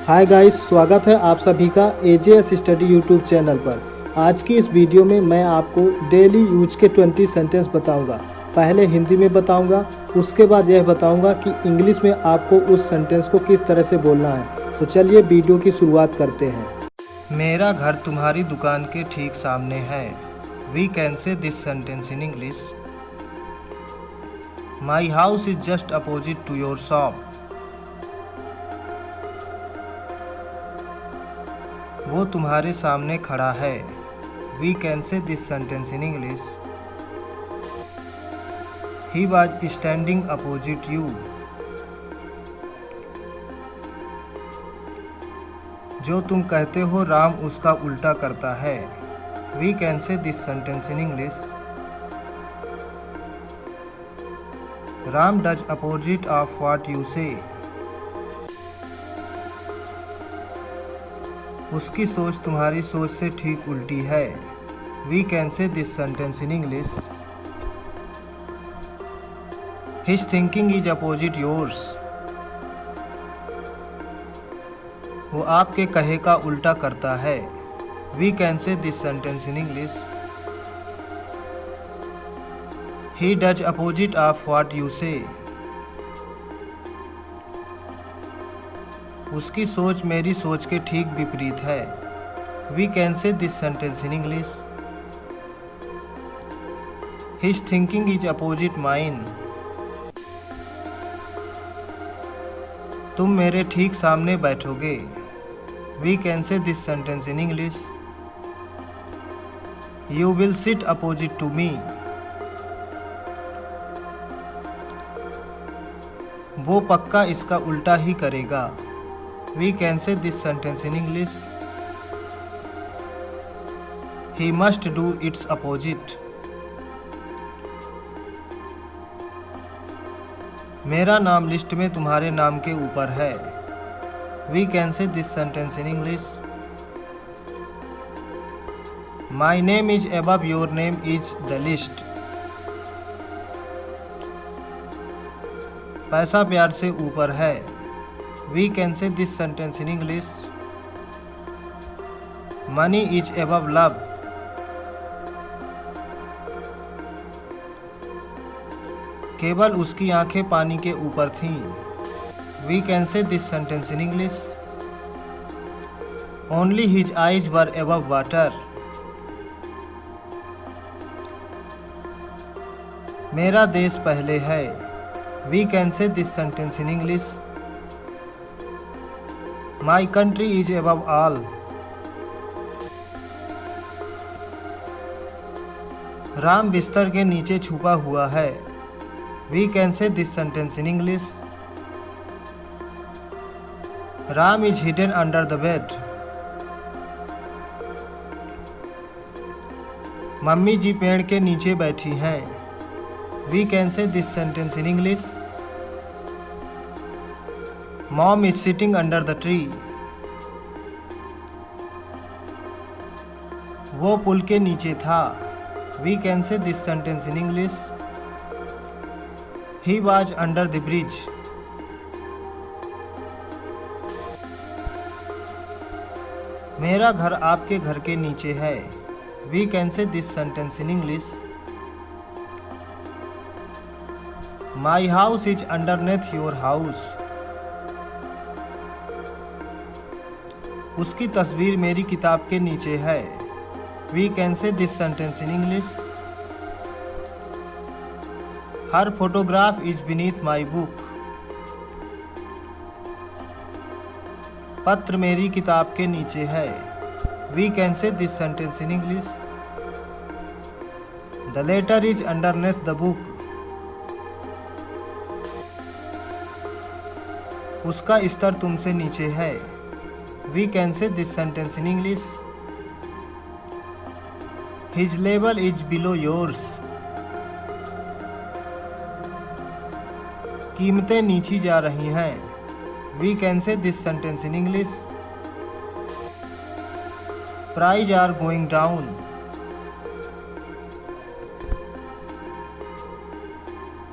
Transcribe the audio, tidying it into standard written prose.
Hi guys, स्वागत है आप सभी का एजेएस स्टडी यूट्यूब चैनल पर। आज की इस वीडियो में मैं आपको डेली यूज के 20 सेंटेंस बताऊंगा। पहले हिंदी में बताऊंगा, उसके बाद यह बताऊंगा कि इंग्लिश में आपको उस सेंटेंस को किस तरह से बोलना है। तो चलिए वीडियो की शुरुआत करते हैं। मेरा घर तुम्हारी दुकान के ठीक सामने है। We can say this sentence in English. My house is just opposite to your shop. वो तुम्हारे सामने खड़ा है। We can say this sentence in English. He was standing opposite you. जो तुम कहते हो राम उसका उल्टा करता है। We can say this sentence in English. Ram does opposite of what you say. उसकी सोच तुम्हारी सोच से ठीक उल्टी है। We can say this sentence in English. His thinking is opposite yours. वो आपके कहे का उल्टा करता है। We can say this sentence in English. He does opposite of what you say. उसकी सोच मेरी सोच के ठीक विपरीत है। We can say this sentence in English. His thinking is opposite mine. तुम मेरे ठीक सामने बैठोगे। We can say this sentence in English. You will sit opposite to me. वो पक्का इसका उल्टा ही करेगा। We can say this sentence in English. He must do its opposite. मेरा नाम लिस्ट में तुम्हारे नाम के ऊपर है। We can say this sentence in English. My name is above your name is the list. पैसा प्यार से ऊपर है। We can say this sentence in English. Money is above love. केवल उसकी आंखें पानी के ऊपर थीं। We can say this sentence in English. Only his eyes were above water. मेरा देश पहले है। We can say this sentence in English. My country is above all. Ram बिस्तर के नीचे छुपा हुआ है। We can say this sentence in English. Ram is hidden under the bed. Mummy ji पेड़ के नीचे बैठी हैं। We can say this sentence in English. Mom is sitting under the tree. वो पुल के नीचे था। We can say this sentence in English. He was under the bridge. मेरा घर आपके घर के नीचे है। We can say this sentence in English. My house is underneath your house. उसकी तस्वीर मेरी किताब के नीचे है। We can say this sentence in English. Her photograph is beneath my book. पत्र मेरी किताब के नीचे है। We can say this sentence in English. The letter is underneath the book. उसका स्तर तुमसे नीचे है। We can say this sentence in English. His level is below yours. कीमतें नीची जा रही हैं। We can say this sentence in English. Prices are going down.